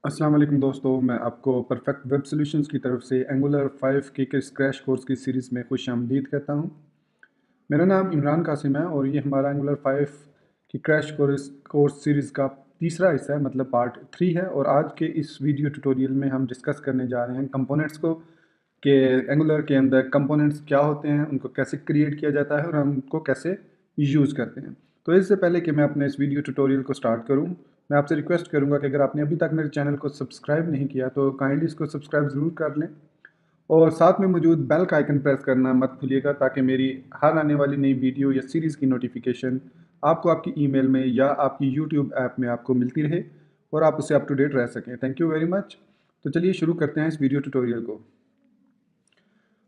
अस्सलाम वालेकुम दोस्तों, मैं आपको परफेक्ट वेब सॉल्यूशंस की तरफ से एंगुलर 5 के क्रैश कोर्स की सीरीज़ में खुशामदीद कहता हूं। मेरा नाम इमरान कासिम है और ये हमारा एंगुलर 5 की क्रैश कोर्स सीरीज़ का तीसरा हिस्सा है, मतलब पार्ट 3 है। और आज के इस वीडियो ट्यूटोरियल में हम डिस्कस करने जा रहे हैं कंपोनेंट्स को, कि एंगुलर के अंदर कंपोनेंट्स क्या होते हैं, उनको कैसे क्रिएट किया जाता है और हम उनको कैसे यूज़ करते हैं। तो इससे पहले कि मैं अपने इस वीडियो ट्यूटोरियल को स्टार्ट करूं, मैं आपसे रिक्वेस्ट करूंगा कि अगर आपने अभी तक मेरे चैनल को सब्सक्राइब नहीं किया तो काइंडली इसको सब्सक्राइब ज़रूर कर लें और साथ में मौजूद बेल का आइकन प्रेस करना मत भूलिएगा, ताकि मेरी हर आने वाली नई वीडियो या सीरीज़ की नोटिफिकेशन आपको आपकी ईमेल में या आपकी यूट्यूब ऐप में आपको मिलती रहे और आप उससे अप टू डेट रह सकें। Thank you very much. तो चलिए शुरू करते हैं इस वीडियो ट्यूटोरियल को।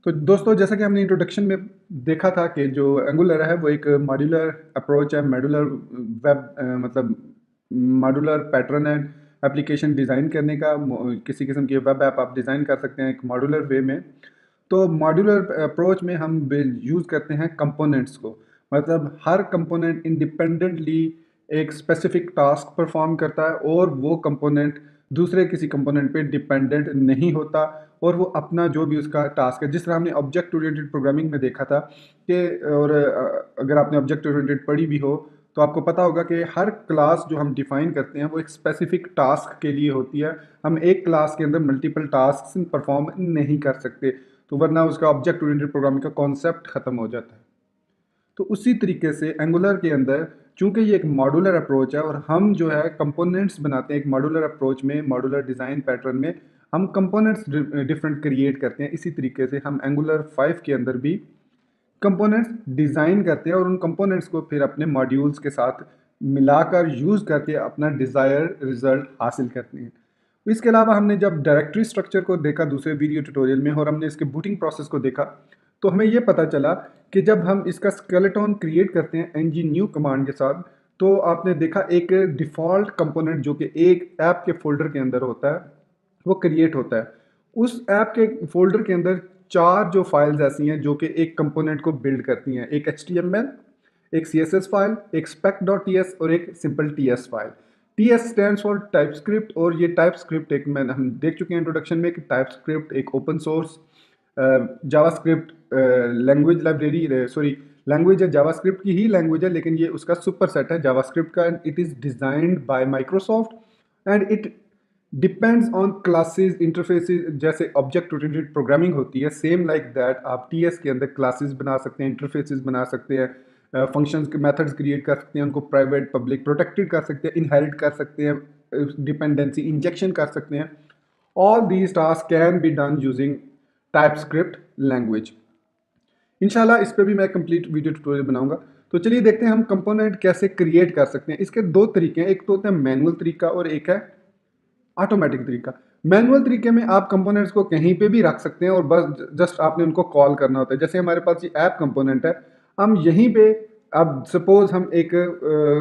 तो दोस्तों, जैसा कि हमने इंट्रोडक्शन में देखा था कि जो एंगुलर है वो एक मॉड्यूलर अप्रोच है, मॉड्यूलर मतलब मॉड्यूलर पैटर्न है एप्लीकेशन डिज़ाइन करने का। किसी किस्म की वेब ऐप आप डिज़ाइन कर सकते हैं एक मॉड्यूलर वे में। तो मॉड्यूलर अप्रोच में हम यूज़ करते हैं कंपोनेंट्स को, मतलब हर कंपोनेंट इंडिपेंडेंटली एक स्पेसिफिक टास्क परफॉर्म करता है और वो कंपोनेंट दूसरे किसी कंपोनेंट पे डिपेंडेंट नहीं होता और वो अपना जो भी उसका टास्क है, जिस तरह हमने ऑब्जेक्ट ओरिएंटेड प्रोग्रामिंग में देखा था कि, और अगर आपने ऑब्जेक्ट ओरिएंटेड पढ़ी भी हो तो आपको पता होगा कि हर क्लास जो हम डिफाइन करते हैं वो एक स्पेसिफिक टास्क के लिए होती है। हम एक क्लास के अंदर मल्टीपल टास्क परफॉर्म नहीं कर सकते, तो वरना उसका ऑब्जेक्ट ओरिएंटेड प्रोग्रामिंग का कॉन्सेप्ट खत्म हो जाता है। तो उसी तरीके से एंगुलर के अंदर, चूंकि ये एक मॉड्यूलर अप्रोच है और हम जो है कंपोनेंट्स बनाते हैं एक मॉड्यूलर अप्रोच में, मॉड्यूलर डिज़ाइन पैटर्न में हम कंपोनेंट्स डिफरेंट क्रिएट करते हैं। इसी तरीके से हम एंगुलर 5 के अंदर भी कंपोनेंट्स डिज़ाइन करते हैं और उन कंपोनेंट्स को फिर अपने मॉड्यूल्स के साथ मिलाकर यूज़ करके अपना डिज़ायर रिजल्ट हासिल करते हैं। इसके अलावा हमने जब डायरेक्टरी स्ट्रक्चर को देखा दूसरे वीडियो ट्यूटोरियल में और हमने इसके बूटिंग प्रोसेस को देखा, तो हमें ये पता चला कि जब हम इसका स्केलेटन क्रिएट करते हैं ng-new कमांड के साथ, तो आपने देखा एक डिफ़ॉल्ट कंपोनेंट जो कि एक ऐप के फोल्डर के अंदर होता है वो क्रिएट होता है। उस ऐप के फ़ोल्डर के अंदर 4 जो फाइल्स ऐसी हैं जो कि एक कंपोनेंट को बिल्ड करती हैं। एक HTML, एक CSS फाइल, एक spec.ts और एक simple TS file. TS stands for TypeScript, और ये टाइपस्क्रिप्ट एक हम देख चुके हैं इंट्रोडक्शन में कि टाइपस्क्रिप्ट एक open source JavaScript language library, sorry language है, जावास्क्रिप्ट की ही लैंग्वेज है, लेकिन ये उसका सुपर सेट है जावास्क्रिप्ट का। It is designed bye Microsoft and it depends on classes interfaces. जैसे ऑब्जेक्ट ओरिएंटेड प्रोग्रामिंग होती है, सेम लाइक दैट आप टीएस के अंदर क्लासेस बना सकते हैं, इंटरफेसेस बना सकते हैं, फंक्शंस के मेथड्स क्रिएट कर सकते हैं, उनको प्राइवेट पब्लिक प्रोटेक्टेड कर सकते हैं, इनहेरिट कर सकते हैं, डिपेंडेंसी इंजेक्शन कर सकते हैं। All these task can be done using TypeScript language. इंशाल्लाह इस पे भी मैं कंप्लीट वीडियो ट्यूटोरियल बनाऊंगा। तो चलिए देखते हैं हम कंपोनेंट कैसे क्रिएट कर सकते हैं। इसके दो तरीके हैं, एक तो होता है मैनुअल तरीका और एक है ऑटोमेटिक तरीका। मैनुअल तरीके में आप कंपोनेंट्स को कहीं पे भी रख सकते हैं और बस जस्ट आपने उनको कॉल करना होता है। जैसे हमारे पास ये ऐप कंपोनेंट है, हम यहीं पे, अब सपोज हम एक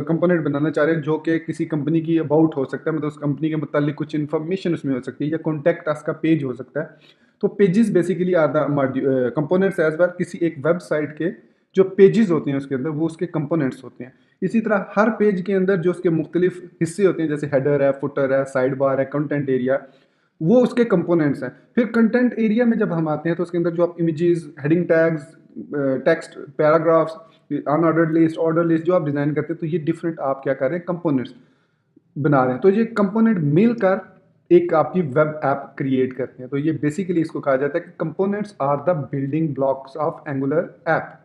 कंपोनेंट बनाना चाह रहे हैं जो कि किसी कंपनी की अबाउट हो सकता है, मतलब उस कंपनी के मुतालिक कुछ इन्फॉर्मेशन उसमें हो सकती है, या कॉन्टैक्ट अस का पेज हो सकता है। तो pages basically are the components as well. किसी एक वेबसाइट के जो पेजेस होते हैं उसके अंदर वो उसके कंपोनेंट्स होते हैं। इसी तरह हर पेज के अंदर जो उसके मुख्तलिफ हिस्से होते हैं, जैसे हेडर है, फुटर है, साइड बार है, कंटेंट एरिया, वो उसके कंपोनेंट्स हैं। फिर कंटेंट एरिया में जब हम आते हैं तो उसके अंदर जो आप images, heading tags, text, paragraphs, unordered list, order list जो आप डिज़ाइन करते हैं, तो ये डिफरेंट आप क्या कर रहे हैं, कंपोनेंट्स बना रहे हैं। तो ये कंपोनेंट मिलकर एक आपकी वेब ऐप क्रिएट करते हैं। तो ये बेसिकली इसको कहा जाता है कि components are the building blocks of Angular app.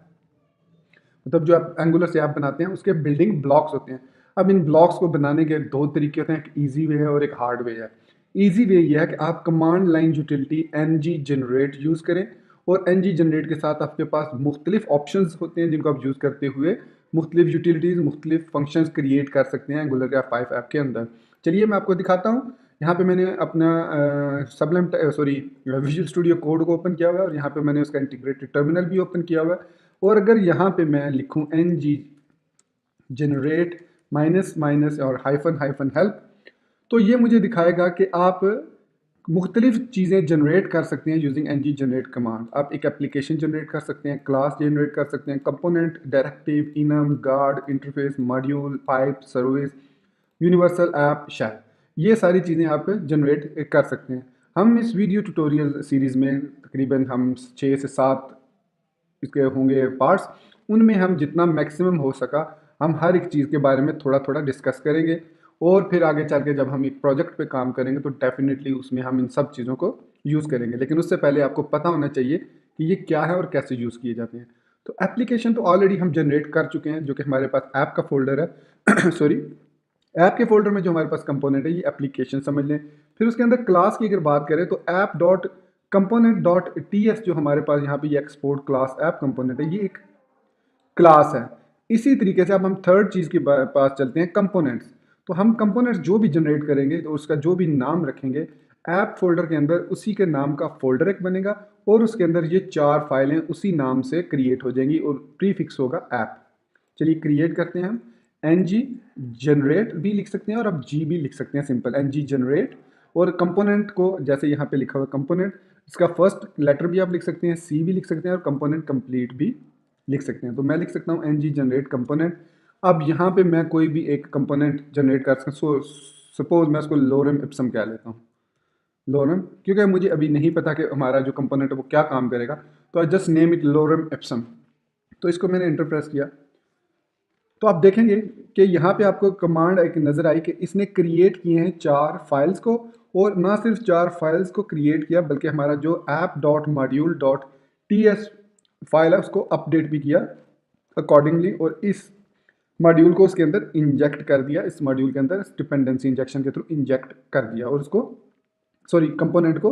मतलब जो आप एंगुलर से ऐप बनाते हैं उसके बिल्डिंग ब्लॉक्स होते हैं। अब इन ब्लॉक्स को बनाने के दो तरीके होते हैं, एक ईजी वे है और एक हार्ड वे है। ईजी वे ये है कि आप command line utility ng generate use करें, और ng जनरेट के साथ आपके पास मुख्तलिफ ऑप्शंस होते हैं जिनको आप यूज़ करते हुए मुख्तलिफ यूटिलिटीज़, मुख्तलिफ फंक्शंस क्रिएट कर सकते हैं एंगुलर के 5 ऐप के अंदर। चलिए मैं आपको दिखाता हूँ। यहाँ पे मैंने अपना Sublime sorry visual studio code को ओपन किया हुआ है और यहाँ पे मैंने उसका इंटीग्रेटेड टर्मिनल भी ओपन किया हुआ है। और अगर यहाँ पे मैं लिखूँ ng जनरेट माइनस माइनस और हाइफन हाइफन हेल्प, तो ये मुझे दिखाएगा कि आप मुख्तलिफ चीज़ें जनरेट कर सकते हैं यूजिंग ng जनरेट कमांड। आप एक एप्लीकेशन जनरेट कर सकते हैं, क्लास जनरेट कर सकते हैं, component, directive, enum, guard, interface, module, pipe, service, universal app, shell. ये सारी चीज़ें आप जनरेट कर सकते हैं। हम इस वीडियो ट्यूटोरियल सीरीज़ में तकरीबन हम 6 से 7 इसके होंगे पार्ट्स, उनमें हम जितना मैक्सिमम हो सका हम हर एक चीज़ के बारे में थोड़ा थोड़ा डिस्कस करेंगे, और फिर आगे चल के जब हम एक प्रोजेक्ट पे काम करेंगे तो डेफिनेटली उसमें हम इन सब चीज़ों को यूज़ करेंगे। लेकिन उससे पहले आपको पता होना चाहिए कि ये क्या है और कैसे यूज़ किए जाते हैं। तो एप्लीकेशन तो ऑलरेडी हम जनरेट कर चुके हैं, जो कि हमारे पास ऐप का फोल्डर है सॉरी, ऐप के फोल्डर में जो हमारे पास कंपोनेंट है ये एप्लीकेशन समझ लें। फिर उसके अंदर क्लास की अगर बात करें तो app dot component dot T S जो हमारे पास यहाँ पे ये एक्सपोर्ट क्लास ऐप कंपोनेंट है, ये एक क्लास है। इसी तरीके से अब हम थर्ड चीज़ के पास चलते हैं, कंपोनेंट्स। तो हम कंपोनेंट्स जो भी जनरेट करेंगे तो उसका जो भी नाम रखेंगे ऐप फोल्डर के अंदर उसी के नाम का फोल्डर एक बनेगा, और उसके अंदर ये 4 फाइलें उसी नाम से क्रिएट हो जाएंगी और प्रीफिक्स होगा ऐप। चलिए क्रिएट करते हैं हम। एन जी जनरेट भी लिख सकते हैं और अब जी भी लिख सकते हैं, सिंपल एन जी जनरेट। और कंपोनेंट को जैसे यहाँ पे लिखा हुआ कंपोनेंट, इसका फर्स्ट लेटर भी आप लिख सकते हैं, सी भी लिख सकते हैं, और कंपोनेंट कंप्लीट भी लिख सकते हैं। तो मैं लिख सकता हूँ एन जी जनरेट कंपोनेंट। अब यहाँ पे मैं कोई भी एक कंपोनेंट जनरेट कर सकता हूँ। सपोज मैं उसको लोरम इप्सम कह लेता हूँ, लोरम, क्योंकि मुझे अभी नहीं पता कि हमारा जो कंपोनेंट है वो क्या काम करेगा, तो I just name it Loram Epson. तो इसको मैंने इंटर प्रेस किया, तो आप देखेंगे कि यहाँ पे आपको कमांड एक नज़र आई कि इसने क्रिएट किए हैं 4 फाइल्स को, और ना सिर्फ 4 फाइल्स को क्रिएट किया बल्कि हमारा जो app dot module dot T S file है उसको अपडेट भी किया अकॉर्डिंगली, और इस मॉड्यूल को उसके अंदर इंजेक्ट कर दिया, इस मॉड्यूल के अंदर डिपेंडेंसी इंजेक्शन के थ्रू इंजेक्ट कर दिया, और उसको सॉरी कंपोनेंट को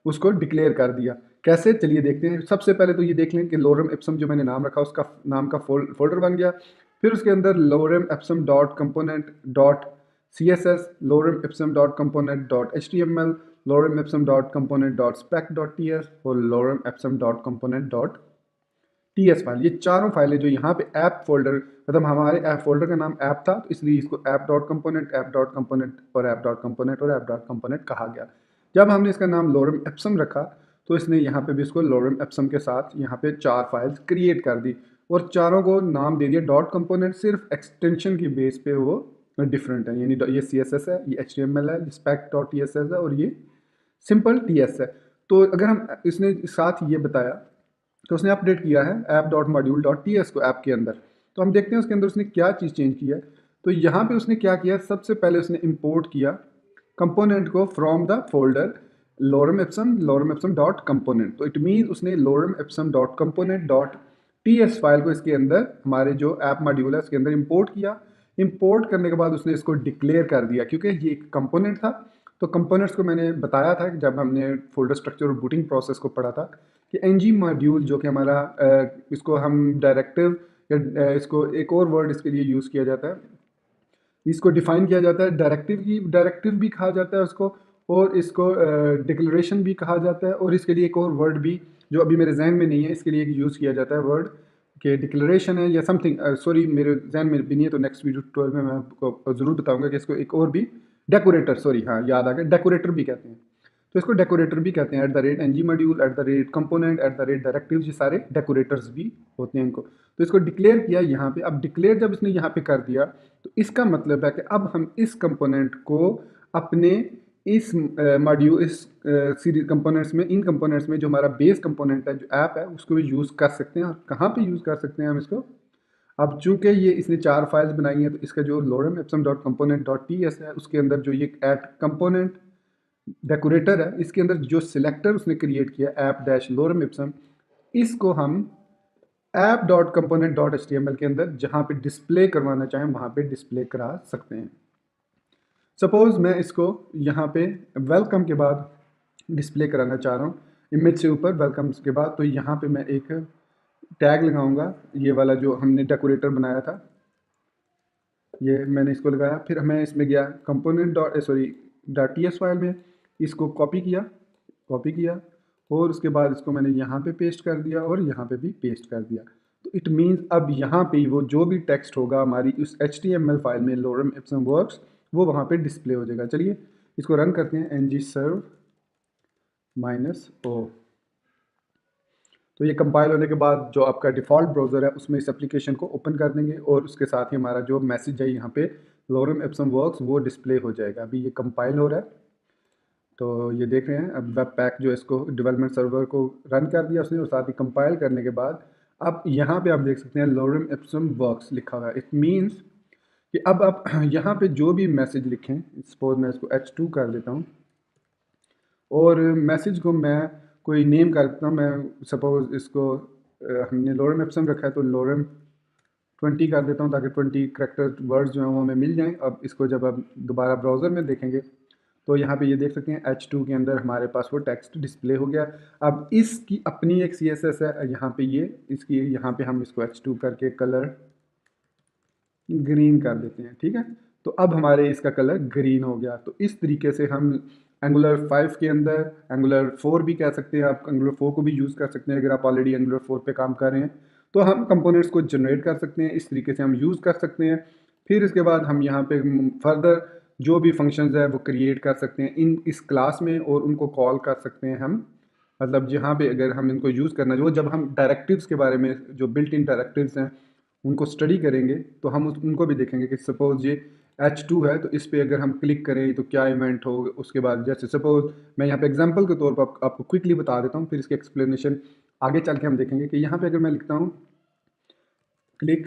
उसको डिक्लेयर कर दिया। कैसे, चलिए देखते हैं। सबसे पहले तो ये देख लें कि लोरम एप्सम जो मैंने नाम रखा उसका नाम का फोल्डर बन गया। फिर उसके अंदर lorem ipsum dot component dot C S S, lorem ipsum dot component dot H T M L, lorem ipsum dot component dot spec dot T S, और lorem ipsum dot component dot T S file. ये चारों फाइलें जो यहाँ पे app folder, मतलब हमारे app folder का नाम ऐप था तो इसलिए इसको app dot component, app dot component और ऐप डॉट कंपोनेंट और ऐप डॉट कंपोनेंट कहा गया। जब हमने इसका नाम लोरम एप्सम रखा तो इसने यहाँ पे भी इसको लोरम एप्सम के साथ यहाँ पे 4 फाइल्स क्रिएट कर दी, और चारों को नाम दे दिया डॉट कंपोनेंट। सिर्फ एक्सटेंशन की बेस पे वो डिफरेंट है, यानी ये सी एस एस है, ये एच टी एम एल है, spec dot T S S है, और ये सिंपल टी एस है। तो अगर हम इसने साथ ये बताया तो उसने अपडेट किया है app dot module dot T S को ऐप के अंदर। तो हम देखते हैं उसके अंदर उसने क्या चीज़ चेंज की है। तो यहाँ पे उसने क्या किया, सबसे पहले उसने इंपोर्ट किया कंपोनेंट को from the folder Loram ipsum dot component. तो इट मीन उसने Loram ipsum dot component dot T S file को इसके अंदर हमारे जो ऐप मॉड्यूल है उसके अंदर इंपोर्ट किया। इंपोर्ट करने के बाद उसने इसको डिक्लेयर कर दिया, क्योंकि ये एक कंपोनेंट था। तो कंपोनेंट्स को मैंने बताया था कि जब हमने फोल्डर स्ट्रक्चर और बूटिंग प्रोसेस को पढ़ा था कि एन जी मॉड्यूल जो कि हमारा इसको हम डायरेक्टिव या इसको एक और वर्ड इसके लिए यूज़ किया जाता है, इसको डिफाइन किया जाता है डायरेक्टिव भी कहा जाता है उसको, और इसको डिक्लेरेशन भी कहा जाता है, और इसके लिए एक और वर्ड भी जो अभी मेरे जहन में नहीं है इसके लिए यूज़ किया जाता है वर्ड कि डिक्लेरेशन है या समथिंग, सॉरी मेरे जहन में भी नहीं है, तो नेक्स्ट वीडियो ट्यूटोरियल में मैं आपको ज़रूर बताऊंगा कि इसको एक और भी डेकोरेटर, सॉरी हाँ याद आ गया, डेकोरेटर भी कहते हैं। तो इसको डेकोरेटर भी कहते हैं, at the rate N G module, at the rate component, at the rate directive, ये सारे डेकोरेटर्स भी होते हैं इनको। तो इसको डिक्लेयर किया यहाँ पे। अब डिक्लेयर जब इसने यहाँ पे कर दिया तो इसका मतलब है कि अब हम इस कंपोनेंट को अपने इस मॉड्यूल, इस सीरीज कंपोनेंट्स में, इन कंपोनेंट्स में जो हमारा बेस कंपोनेंट है जो ऐप है उसको भी यूज़ कर सकते हैं। और कहाँ पे यूज़ कर सकते हैं हम इसको, अब चूंकि ये इसने 4 फाइल्स बनाई हैं तो इसका जो Loram ipsum dot component dot T S है उसके अंदर जो ये ऐट कंपोनेंट डेकोरेटर है इसके अंदर जो सिलेक्टर उसने क्रिएट किया ऐप डैश लोरम इप्सम, इसको हम app dot component dot H T M L के अंदर जहाँ पे डिस्प्ले करवाना चाहें वहाँ पे डिस्प्ले करा सकते हैं। सपोज़ मैं इसको यहाँ पे वेलकम के बाद डिस्प्ले कराना चाह रहा हूँ, इमेज से ऊपर वेलकम के बाद, तो यहाँ पे मैं एक टैग लगाऊंगा, ये वाला जो हमने डेकोरेटर बनाया था ये मैंने इसको लगाया। फिर मैं इसमें गया component dot sorry dot T S file में, इसको कॉपी किया और उसके बाद इसको मैंने यहाँ पे पेस्ट कर दिया और यहाँ पे भी पेस्ट कर दिया। तो इट मीन्स अब यहाँ पे वो जो भी टेक्स्ट होगा हमारी उस HTML फाइल में लोरम एप्सम वर्क्स, वो वहाँ पे डिस्प्ले हो जाएगा। चलिए इसको रन करते हैं, ng serve -o। तो ये कंपाइल होने के बाद जो आपका डिफ़ॉल्ट ब्राउज़र है उसमें इस एप्लीकेशन को ओपन कर देंगे और उसके साथ ही हमारा जो मैसेज है यहाँ पे लॉरम एप्सम वर्क्स वो डिस्प्ले हो जाएगा। अभी ये कंपाइल हो रहा है, तो ये देख रहे हैं अब वेब पैक जो इसको डेवलपमेंट सर्वर को रन कर दिया उसने, और साथ ही कंपाइल करने के बाद अब यहाँ पे आप देख सकते हैं लॉरम एप्सम वर्क्स लिखा हुआ है। इट मीन्स कि अब आप यहाँ पे जो भी मैसेज लिखें, सपोज मैं इसको H2 कर देता हूँ और मैसेज को मैं कोई नेम कर देता हूँ, मैं सपोज इसको हमने लॉरम एप्सम रखा है तो लॉरम 20 कर देता हूँ ताकि 20 करेक्टर वर्ड्स जो हैं वो हमें मिल जाएं। अब इसको जब आप दोबारा ब्राउज़र में देखेंगे तो यहाँ पे ये देख सकते हैं H2 के अंदर हमारे पास वो टेक्स्ट डिस्प्ले हो गया। अब इसकी अपनी एक CSS है, यहाँ पे ये इसकी यहाँ पे हम इसको H2 करके कलर ग्रीन कर देते हैं, ठीक है। तो अब हमारे इसका कलर ग्रीन हो गया। तो इस तरीके से हम एंगुलर 5 के अंदर, एंगुलर 4 भी कह सकते हैं, आप एंगुलर 4 को भी यूज़ कर सकते हैं अगर आप ऑलरेडी एंगुलर 4 पे काम कर रहे हैं, तो हम कंपोनेंट्स को जनरेट कर सकते हैं। इस तरीके से हम यूज़ कर सकते हैं। फिर इसके बाद हम यहाँ पे फर्दर जो भी फंक्शंस है वो क्रिएट कर सकते हैं इस क्लास में और उनको कॉल कर सकते हैं हम। मतलब जहाँ पे अगर हम इनको यूज़ करना जो जब हम डायरेक्टिव्स के बारे में, जो बिल्ट इन डायरेक्टिव्स हैं उनको स्टडी करेंगे तो हम उनको भी देखेंगे कि सपोज़ ये H2 है तो इस पे अगर हम क्लिक करें तो क्या इवेंट हो। उसके बाद जैसे सपोज़ मैं यहाँ पे एग्जांपल के तौर पर आपको क्विकली बता देता हूँ, फिर इसकी एक्सप्लेनेशन आगे चल के हम देखेंगे कि यहाँ पे अगर मैं लिखता हूँ क्लिक,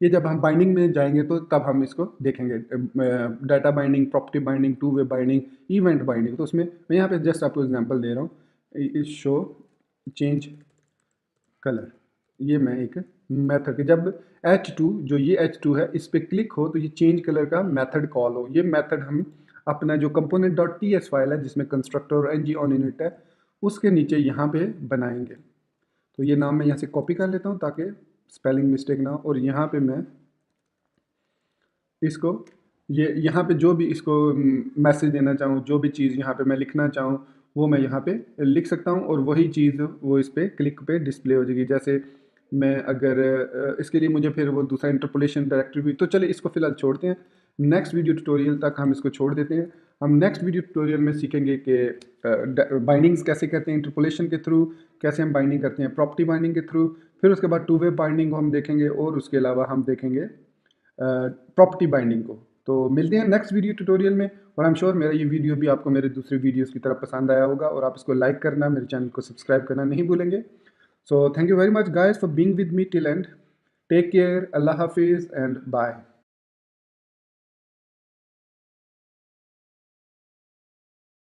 ये जब हम बाइंडिंग में जाएंगे तो तब हम इसको देखेंगे, data binding, property binding, two way binding, event binding. तो उसमें मैं यहाँ पे जस्ट आपको एग्जांपल दे रहा हूँ, शो चेंज कलर, ये मैं एक मेथड, जब H2 जो ये H2 है इस पर क्लिक हो तो ये चेंज कलर का मेथड कॉल हो। ये मेथड हम अपना जो कंपोनेंट डॉट ts फाइल है जिसमें कंस्ट्रक्टर और ng ऑन यूनिट है उसके नीचे यहाँ पे बनाएंगे। तो ये नाम मैं यहाँ से कॉपी कर लेता हूँ ताकि स्पेलिंग मिस्टेक ना हो, और यहाँ पे मैं इसको ये यहाँ पे जो भी इसको मैसेज देना चाहूँ, जो भी चीज़ यहाँ पे मैं लिखना चाहूँ वो मैं यहाँ पे लिख सकता हूँ और वही चीज़ वो इस पे क्लिक पे डिस्प्ले हो जाएगी। जैसे मैं अगर इसके लिए मुझे फिर वो दूसरा इंटरपोलेशन डायरेक्टरी भी, तो चलिए इसको फिलहाल छोड़ते हैं, नेक्स्ट वीडियो ट्यूटोरियल तक हम इसको छोड़ देते हैं। हम नेक्स्ट वीडियो ट्यूटोरियल में सीखेंगे कि बाइंडिंग्स कैसे करते हैं इंटरपोलेशन के थ्रू, कैसे हम बाइंडिंग करते हैं प्रॉपर्टी बाइंडिंग के थ्रू, फिर उसके बाद टू वे बाइंडिंग को हम देखेंगे और उसके अलावा हम देखेंगे प्रॉपर्टी बाइंडिंग को। तो मिलते हैं नेक्स्ट वीडियो ट्यूटोरियल में, और आई एम श्योर मेरा ये वीडियो भी आपको मेरे दूसरे वीडियोस की तरह पसंद आया होगा और आप इसको लाइक करना, मेरे चैनल को सब्सक्राइब करना नहीं भूलेंगे। So thank you very much guys for being with me till end. Take care, Allah हाफिज़ एंड बाय।